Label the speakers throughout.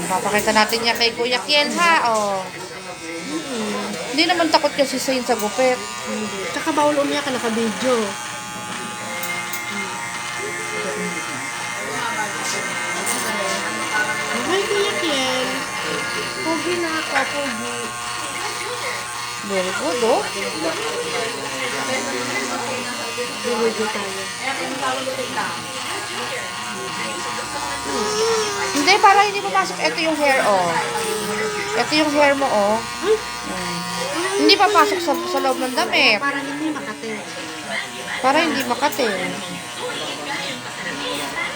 Speaker 1: Papakita natin niya kay Kuya Kiel, ha? Oh. Hindi naman takot kasi sa sa gupit.
Speaker 2: Tsaka bawal umiyak ka naka-video. Hi, Kuya Kiel. Pogi na ako, pogi.
Speaker 1: Very good, oh.
Speaker 2: Video tayo.
Speaker 1: Hindi, para hindi papasok. Ito yung hair, oh. Ito yung hair mo, oh. Hindi papasok sa loob ng damit.
Speaker 2: Para hindi makate.
Speaker 1: Para hindi makate.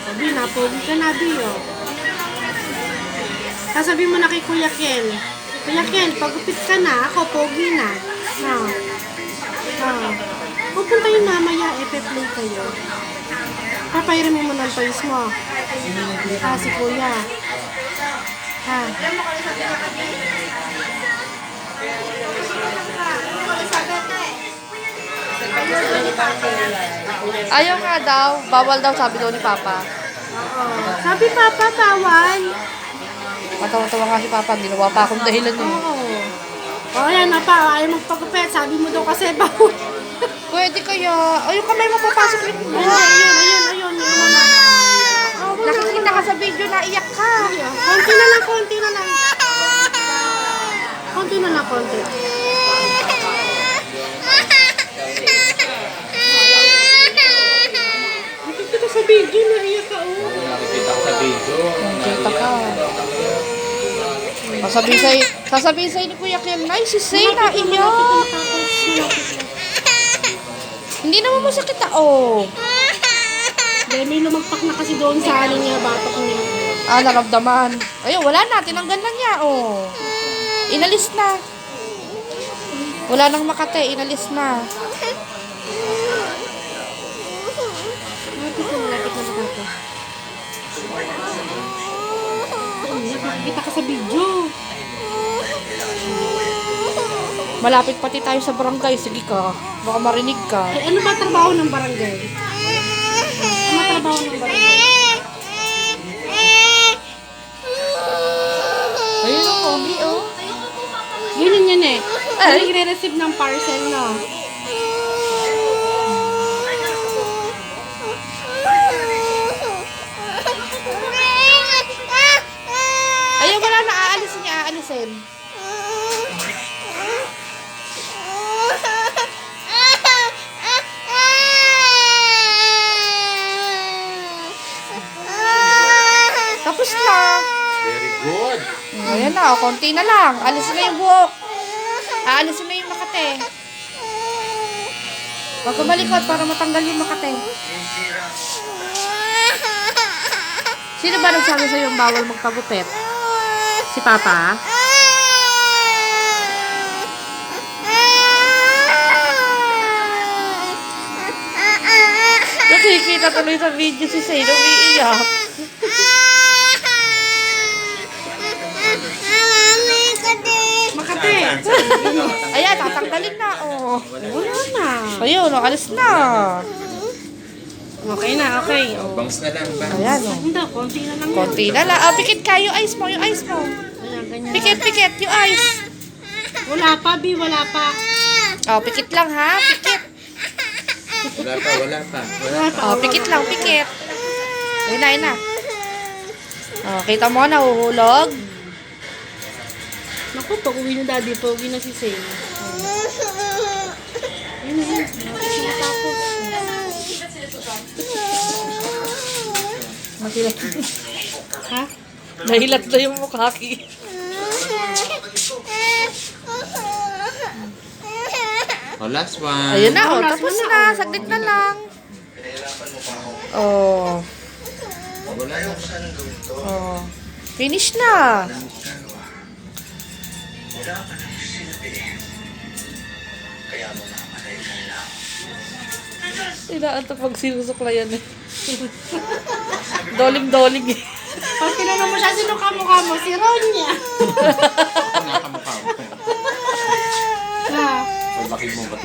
Speaker 2: Sabi na, pogi ka na, Bio. Sasabihin mo na kay Kuya Ken. Kuya Ken, pagupit ka na, ako pogi na. Ha. Ha. Pupunta yung mamaya, epe-play kayo. Papayramin mo ng toys mo. Ha, si Kuya. Ha.
Speaker 1: Ayaw nga daw. Bawal daw, sabi daw ni Papa.
Speaker 2: Oo. Sabi Papa, bawal.
Speaker 1: Matawa-tawa nga si Papa. Ginawa pa akong dahilan eh.
Speaker 2: Oo. O, yan na pa. Ayaw magpagupit. Sabi mo daw kasi bawal.
Speaker 1: Pwede kaya. Ay, yung kamay mo papasok yung
Speaker 2: Ayun, ayun, ayun.
Speaker 1: Nakikita ka sa video na iyak ka.
Speaker 2: Konti na lang, konti na lang. Konti na lang, konti. Nakikita sa video na iyak ka, oh.
Speaker 3: Nakikita ko sa video.
Speaker 1: Nakikita ka. Sasabihin sa'yo ni Kuya Ken, ay, si Say na iyak. Hindi naman masakit oh.
Speaker 2: Dahil may lumagpak na kasi doon sa ano niya, batok niya.
Speaker 1: Ah, naramdaman. Ayun, wala na. Tinanggal na niya, oh. Inalis na. Wala nang makate. Inalis na.
Speaker 2: Lapit na nakate. Nakikita ka sa video.
Speaker 1: Malapit pati tayo sa barangay. Sige ka. Baka marinig ka.
Speaker 2: Eh, ano ba trabaho ng barangay? Ano trabaho ng barangay?
Speaker 1: Ayun ang pogi, oh.
Speaker 2: Ganyan yan eh.
Speaker 1: Ay.
Speaker 2: Nagre-receive ng parcel na.
Speaker 1: Ayun, wala na. Aalisin niya. Aalisin. Tapos na.
Speaker 3: Very good.
Speaker 1: Ayan na, konti na lang. Alisin na yung buhok. Aalisin na yung makate. Huwag ka malikot para matanggal yung makate. Sino ba nagsabi sa'yo yung bawal magpagupit? Si Papa? Nakikita tuloy sa video si Say nung iiyak.
Speaker 2: Makate.
Speaker 1: Ayan, tatanggalin na, oh.
Speaker 2: Wala na.
Speaker 1: Ayun, oh, alis na.
Speaker 2: Okay na, okay. Oh.
Speaker 3: Bangs na lang ba?
Speaker 1: Ayan, oh.
Speaker 2: Hindi, konti na lang.
Speaker 1: Konti na lang. Ah, pikit ka, yung eyes mo, yung eyes mo.
Speaker 2: Ayan, ganyan.
Speaker 1: Pikit, yung eyes.
Speaker 2: Wala pa, Bi, wala pa.
Speaker 1: Oh, pikit lang, ha? Pikit.
Speaker 3: Wala pa, wala pa. Wala pa.
Speaker 1: Oh, pikit lang, pikit. Ayun na, ayun na. Oh, kita mo, nahuhulog.
Speaker 2: Naku, pag uwi na daddy, pogi na si Say. Yun na yun. Tapos.
Speaker 1: Mahilat.
Speaker 2: Ha?
Speaker 1: Nahilat na yung mukha, Ki.
Speaker 3: Oh, last one.
Speaker 1: Ayun na, oh.
Speaker 2: Last
Speaker 1: Tapos
Speaker 2: one na,
Speaker 1: na.
Speaker 2: oh.
Speaker 1: Saglit na lang. Oh.
Speaker 3: Wala na.
Speaker 1: Oh. Finish na. Inaan to pag sinusuklayan eh. Doling-doling eh.
Speaker 2: Pag tinanong mo siya, sino kamukha mo? Si Ronya.
Speaker 3: Nakamukha mo.
Speaker 2: Ha?
Speaker 3: Pagbakin mo ba't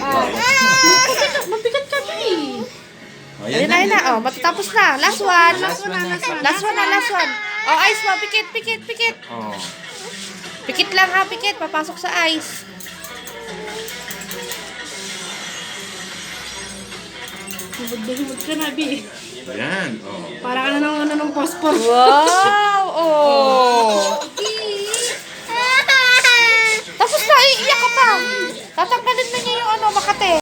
Speaker 2: Mabigat ka, Bi.
Speaker 1: Ayun na, ayun na. Oh, matatapos na. Last one.
Speaker 3: Last one na.
Speaker 1: Last one na, last one. Oh, ice mo. Pikit, pikit, pikit.
Speaker 3: Oh.
Speaker 1: Pikit lang ha, pikit. Papasok sa ice.
Speaker 2: Himod na himod ka na, Bi.
Speaker 3: Yan. Oh.
Speaker 2: Para ka na ng phosphor.
Speaker 1: Wow! Oh!